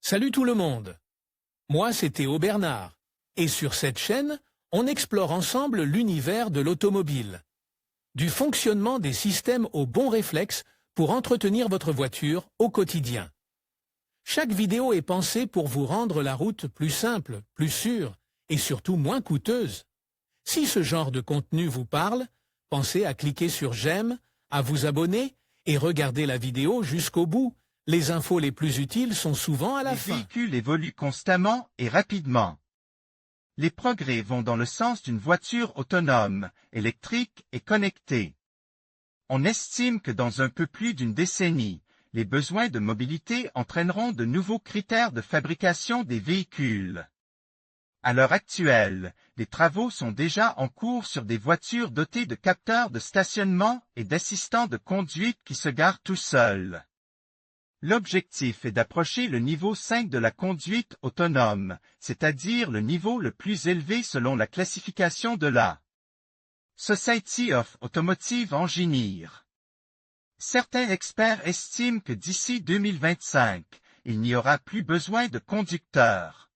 Salut tout le monde. Moi, c'est Théo Bernard. Et sur cette chaîne, on explore ensemble l'univers de l'automobile. Du fonctionnement des systèmes aux bons réflexes pour entretenir votre voiture au quotidien. Chaque vidéo est pensée pour vous rendre la route plus simple, plus sûre et surtout moins coûteuse. Si ce genre de contenu vous parle, pensez à cliquer sur j'aime, à vous abonner et regarder la vidéo jusqu'au bout. Les infos les plus utiles sont souvent à la fin. Les véhicules évoluent constamment et rapidement. Les progrès vont dans le sens d'une voiture autonome, électrique et connectée. On estime que dans un peu plus d'une décennie, les besoins de mobilité entraîneront de nouveaux critères de fabrication des véhicules. À l'heure actuelle, les travaux sont déjà en cours sur des voitures dotées de capteurs de stationnement et d'assistants de conduite qui se garent tout seuls. L'objectif est d'approcher le niveau 5 de la conduite autonome, c'est-à-dire le niveau le plus élevé selon la classification de la Society of Automotive Engineers. Certains experts estiment que d'ici 2025, il n'y aura plus besoin de conducteurs.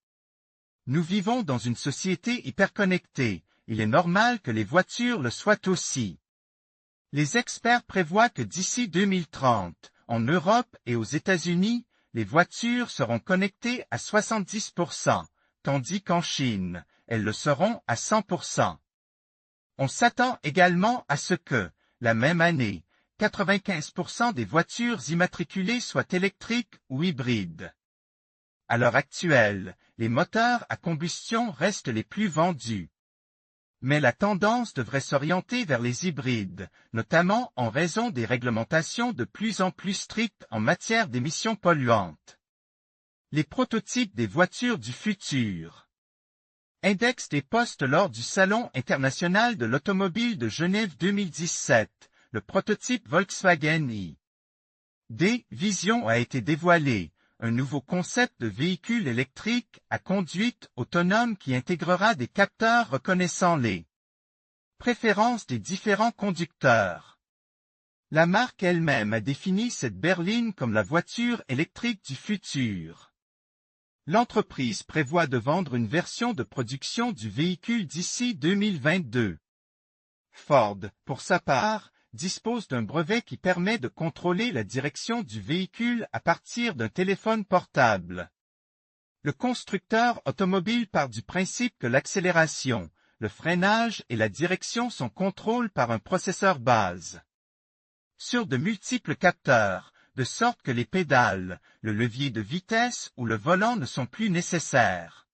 Nous vivons dans une société hyperconnectée, il est normal que les voitures le soient aussi. Les experts prévoient que d'ici 2030, en Europe et aux États-Unis, les voitures seront connectées à 70%, tandis qu'en Chine, elles le seront à 100%. On s'attend également à ce que, la même année, 95% des voitures immatriculées soient électriques ou hybrides. À l'heure actuelle, les moteurs à combustion restent les plus vendus. Mais la tendance devrait s'orienter vers les hybrides, notamment en raison des réglementations de plus en plus strictes en matière d'émissions polluantes. Les prototypes des voitures du futur. Index des postes lors du Salon international de l'automobile de Genève 2017, le prototype Volkswagen ID. Vision a été dévoilé. Un nouveau concept de véhicule électrique à conduite autonome qui intégrera des capteurs reconnaissant les préférences des différents conducteurs. La marque elle-même a défini cette berline comme la voiture électrique du futur. L'entreprise prévoit de vendre une version de production du véhicule d'ici 2022. Ford, pour sa part, dispose d'un brevet qui permet de contrôler la direction du véhicule à partir d'un téléphone portable. Le constructeur automobile part du principe que l'accélération, le freinage et la direction sont contrôlés par un processeur base sur de multiples capteurs, de sorte que les pédales, le levier de vitesse ou le volant ne sont plus nécessaires.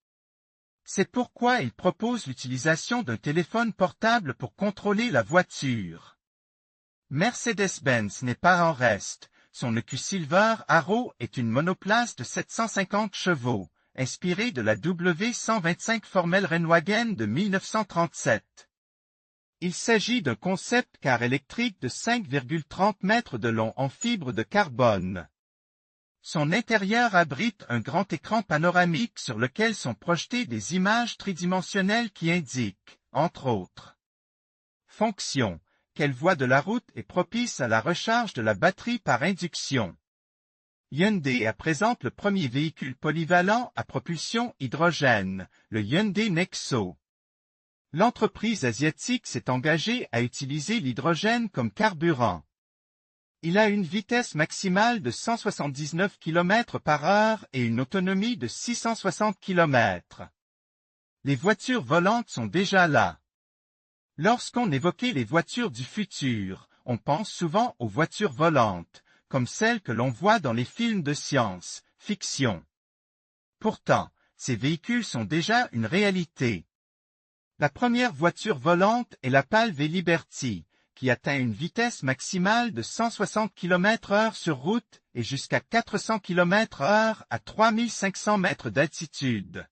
C'est pourquoi il propose l'utilisation d'un téléphone portable pour contrôler la voiture. Mercedes-Benz n'est pas en reste, son EQ Silver Arrow est une monoplace de 750 chevaux, inspirée de la W125 Formel Rennwagen de 1937. Il s'agit d'un concept car électrique de 5,30 mètres de long en fibre de carbone. Son intérieur abrite un grand écran panoramique sur lequel sont projetées des images tridimensionnelles qui indiquent, entre autres, fonctions. Quelle voie de la route est propice à la recharge de la batterie par induction? Hyundai présente le premier véhicule polyvalent à propulsion hydrogène, le Hyundai Nexo. L'entreprise asiatique s'est engagée à utiliser l'hydrogène comme carburant. Il a une vitesse maximale de 179 km/h et une autonomie de 660 km. Les voitures volantes sont déjà là. Lorsqu'on évoquait les voitures du futur, on pense souvent aux voitures volantes, comme celles que l'on voit dans les films de science-fiction. Pourtant, ces véhicules sont déjà une réalité. La première voiture volante est la Palm Liberty, qui atteint une vitesse maximale de 160 km/h sur route et jusqu'à 400 km/h à 3500 mètres d'altitude.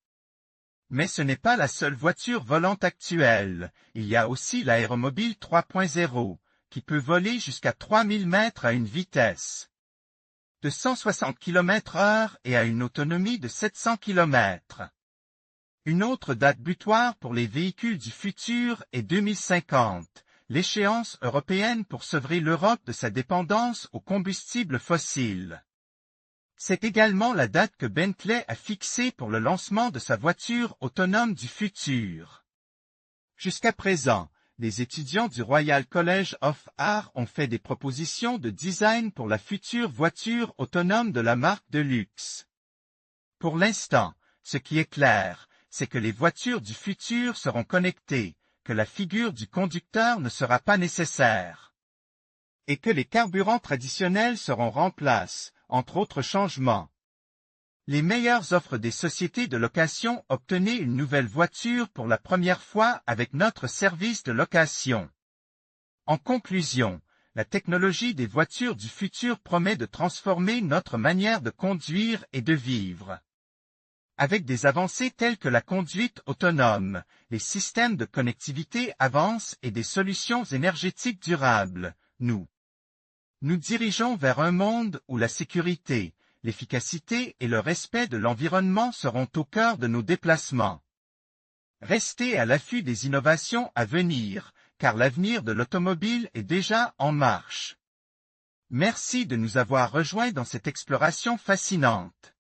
Mais ce n'est pas la seule voiture volante actuelle, il y a aussi l'aéromobile 3.0, qui peut voler jusqu'à 3000 mètres à une vitesse de 160 km/h et à une autonomie de 700 km. Une autre date butoir pour les véhicules du futur est 2050, l'échéance européenne pour sevrer l'Europe de sa dépendance aux combustibles fossiles. C'est également la date que Bentley a fixée pour le lancement de sa voiture autonome du futur. Jusqu'à présent, les étudiants du Royal College of Art ont fait des propositions de design pour la future voiture autonome de la marque de luxe. Pour l'instant, ce qui est clair, c'est que les voitures du futur seront connectées, que la figure du conducteur ne sera pas nécessaire, et que les carburants traditionnels seront remplacés, entre autres changements. Les meilleures offres des sociétés de location. Obtenez une nouvelle voiture pour la première fois avec notre service de location. En conclusion, la technologie des voitures du futur promet de transformer notre manière de conduire et de vivre. Avec des avancées telles que la conduite autonome, les systèmes de connectivité avancent et des solutions énergétiques durables, nous dirigeons vers un monde où la sécurité, l'efficacité et le respect de l'environnement seront au cœur de nos déplacements. Restez à l'affût des innovations à venir, car l'avenir de l'automobile est déjà en marche. Merci de nous avoir rejoints dans cette exploration fascinante.